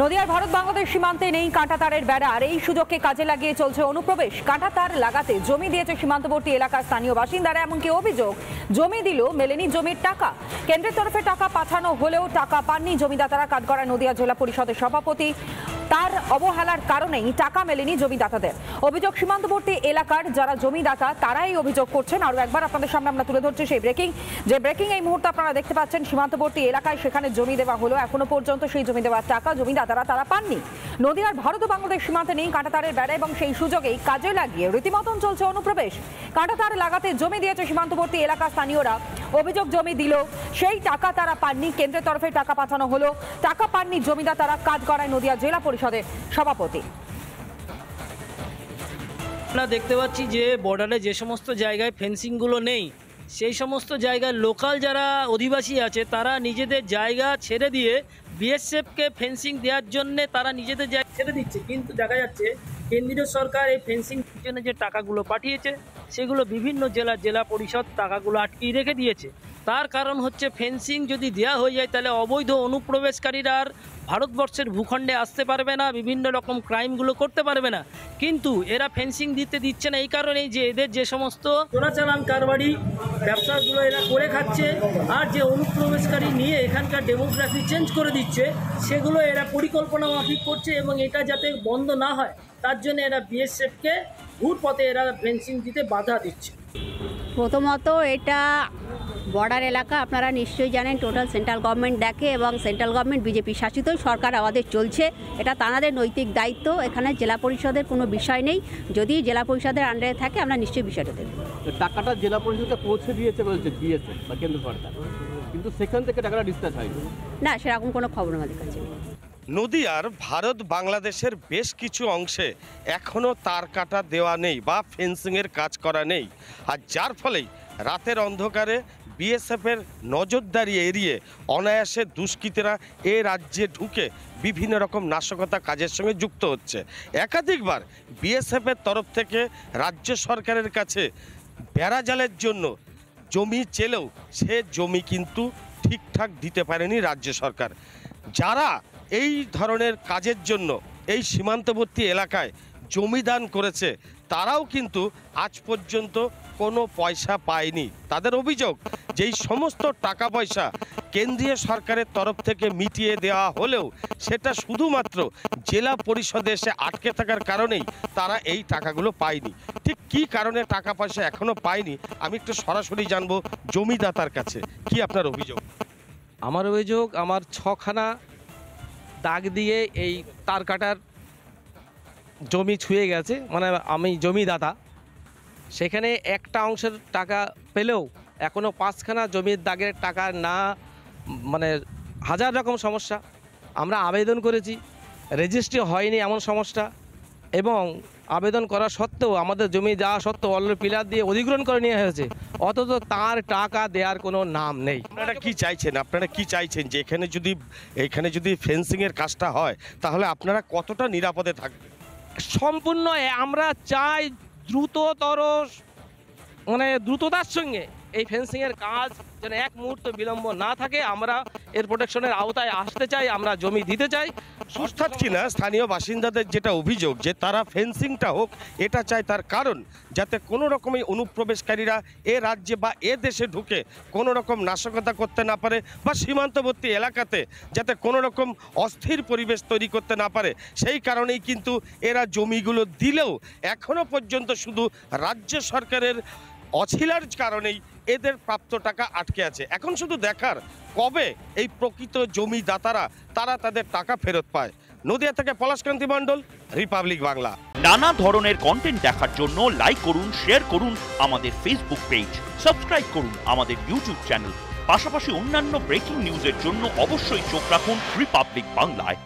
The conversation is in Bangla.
নদিয়ার ভারত বাংলাদেশ সীমান্তে নেই কাঁটাতারের বেড়া, আর এই সুযোগকে কাজে লাগিয়ে চলছে অনুপ্রবেশ। কাঁটাতার লাগাতে জমি দিয়েছে সীমান্তবর্তী এলাকার স্থানীয় বাসিন্দারা। এমনকি অভিযোগ, জমি দিল মেলেনি জমির টাকা। কেন্দ্রের তরফে টাকা পাঠানো হলেও টাকা পাননি জমিদাতারা। কাঠগড়ায় নদিয়া জেলা পরিষদের সভাপতি, তার অবহেলার কারণেই টাকা মেলেনি জমিদাতাদের। অভিযোগ, সীমান্তবর্তী এলাকার যারা জমিদাতা তারাই অভিযোগ করছেন। আরও একবার আপনাদের সামনে আমরা তুলে ধরছি সেই ব্রেকিং এই মুহূর্তে আপনারা দেখতে পাচ্ছেন। সীমান্তবর্তী এলাকায় সেখানে জমি দেওয়া হলো, এখনো পর্যন্ত সেই জমি দেওয়ার টাকা জমিদাতারা তারা পাননি। নদিয়ার ভারত ও বাংলাদেশ সীমান্তে নেই কাঁটাতারের বেড়া, এবং সেই সুযোগেই কাজে লাগিয়ে রীতিমতন চলছে অনুপ্রবেশ। কাঁটাতার লাগাতে জমি দিয়েছে সীমান্তবর্তী এলাকার স্থানীয়রা। অভিযোগ, জমি দিল, সেই টাকা তারা পাননি। কেন্দ্রের তরফে টাকা পাঠানো হলো, টাকা পাননি জমিদাতারা। কাঠগড়ায় নদিয়া জেলা পরিষদের সভাপতি। আমরা দেখতে পাচ্ছি যে বর্ডারে যে সমস্ত জায়গায় ফেন্সিংগুলো নেই, সেই সমস্ত জায়গায় লোকাল যারা অধিবাসী আছে তারা নিজেদের জায়গা ছেড়ে দিয়ে বিএসএফকে ফেন্সিং দেওয়ার জন্যে তারা নিজেদের জায়গা ছেড়ে দিচ্ছে। কিন্তু দেখা যাচ্ছে কেন্দ্রীয় সরকার এই ফেন্সিং জন্য যে টাকাগুলো পাঠিয়েছে সেগুলো বিভিন্ন জেলা পরিষদ টাকাগুলো আটকিয়ে রেখে দিয়েছে। তার কারণ হচ্ছে ফেন্সিং যদি দেওয়া হয়ে যায় তাহলে অবৈধ অনুপ্রবেশকারীরা আর ভারতবর্ষের ভূখণ্ডে আসতে পারবে না, বিভিন্ন রকম ক্রাইমগুলো করতে পারবে না। কিন্তু এরা ফেন্সিং দিচ্ছে না এই কারণেই যে এদের যে সমস্ত চোরাচালান কারবারি ব্যবসাগুলো এরা করে খাচ্ছে, আর যে অনুপ্রবেশকারী নিয়ে এখানকার ডেমোগ্রাফি চেঞ্জ করে দিচ্ছে সেগুলো এরা পরিকল্পনা মাফিক করছে, এবং এটা যাতে বন্ধ না হয় তার জন্য এরা বিএসএফকে ঘুরপথে এরা ফেন্সিং দিতে বাধা দিচ্ছে। প্রথমত এটা বর্ডার এলাকা, আপনারা নিশ্চয়ই জানেন টোটাল সেন্ট্রাল গভর্নমেন্ট দেখে, এবং সেন্ট্রাল গভর্নমেন্ট বিজেপি শাসিত সরকার আমাদের চলছে। এটা তাদের নৈতিক দায়িত্ব। এখানে জেলা পরিষদের কোনো বিষয় নেই। যদি জেলা পরিষদের আন্ডারে থাকে আমরা নিশ্চয়ই বিষয়টা দেব। টাকাটা জেলা পরিষদে পৌঁছে দিয়েছে বলছে বিএসএফ বা কেন্দ্র সরকার, কিন্তু সেখান থেকে টাকাটা ডিসচার্জ হয়নি। না, সেরকম কোনো খবর আমাদের কাছে নেই। নদিয়ার ভারত বাংলাদেশের বেশ কিছু অংশে এখনও তার কাটা দেওয়া নেই বা ফেন্সিংয়ের কাজ করা নেই, আর যার ফলেই রাতের অন্ধকারে বিএসএফের নজরদারি এড়িয়ে অনায়াসে দুষ্কৃতীরা এ রাজ্যে ঢুকে বিভিন্ন রকম নাশকতা কাজের সঙ্গে যুক্ত হচ্ছে। একাধিকবার বিএসএফের তরফ থেকে রাজ্য সরকারের কাছে বেড়াজালের জন্য জমি চেলেও সে জমি কিন্তু ঠিকঠাক দিতে পারেনি রাজ্য সরকার। যারা এই ধরনের কাজের জন্য এই সীমান্তবর্তী এলাকায় জমিদান করেছে তারাও কিন্তু আজ পর্যন্ত কোনো পয়সা পায়নি। তাদের অভিযোগ, যেই সমস্ত টাকা পয়সা কেন্দ্রীয় সরকারের তরফ থেকে মিটিয়ে দেওয়া হলেও সেটা শুধুমাত্র জেলা পরিষদে এসে আটকে থাকার কারণেই তারা এই টাকাগুলো পায়নি। ঠিক কী কারণে টাকা পয়সা এখনও পায়নি আমি একটু সরাসরি জানবো জমিদাতার কাছে। কি আপনার অভিযোগ? আমার অভিযোগ, আমার 6খানা দাগ দিয়ে এই তার কাটার জমি ছুঁয়ে গেছে, মানে আমি জমিদাতা, সেখানে একটা অংশের টাকা পেলেও এখনও 5খানা জমির দাগের টাকা না, মানে হাজার রকম সমস্যা। আমরা আবেদন করেছি, রেজিস্ট্রি হয়নি এমন সমস্যা, এবং আবেদন করা সত্ত্বেও আমাদের জমি যাওয়া সত্ত্বেও অলরেডি পিলার দিয়ে অধিগ্রহণ করে নেওয়া হয়েছে, অথচ তার টাকা দেওয়ার কোনো নাম নেই। আপনারা কি চাইছেন যে এখানে যদি ফেন্সিংয়ের কাজটা হয় তাহলে আপনারা কতটা নিরাপদে থাকবেন? সম্পূর্ণ আমরা চাই দ্রুততার সঙ্গে এই ফেন্সিংয়ের কাজ যেন এক মুহূর্ত বিলম্ব না থাকে। আমরা এর প্রোটেকশনের আওতায় আসতে চাই, আমরা জমি দিতে চাই। অর্থাৎ কিনা স্থানীয় বাসিন্দাদের যেটা অভিযোগ যে তারা ফেন্সিংটা হোক এটা চায়, তার কারণ যাতে কোনো রকমই অনুপ্রবেশকারীরা এ রাজ্যে বা এ দেশে ঢুকে কোনো রকম নাশকতা করতে না পারে, বা সীমান্তবর্তী এলাকাতে যাতে কোনো রকম অস্থির পরিবেশ তৈরি করতে না পারে। সেই কারণেই কিন্তু এরা জমিগুলো দিলেও এখনও পর্যন্ত শুধু রাজ্য সরকারের অছিলার কারণেই এদের প্রাপ্ত টাকা আটকে আছে। এখন শুধু দেখার কবে এই প্রকৃত জমিদাতারা তারা তাদের টাকা ফেরত পায়। নদিয়া থেকে পলাশকান্তি মণ্ডল, রিপাবলিক বাংলা। নানা ধরনের কন্টেন্ট দেখার জন্য লাইক করুন, শেয়ার করুন আমাদের ফেসবুক পেজ, সাবস্ক্রাইব করুন আমাদের ইউটিউব চ্যানেল। পাশাপাশি অন্যান্য ব্রেকিং নিউজের জন্য অবশ্যই চোখ রাখুন রিপাবলিক বাংলায়।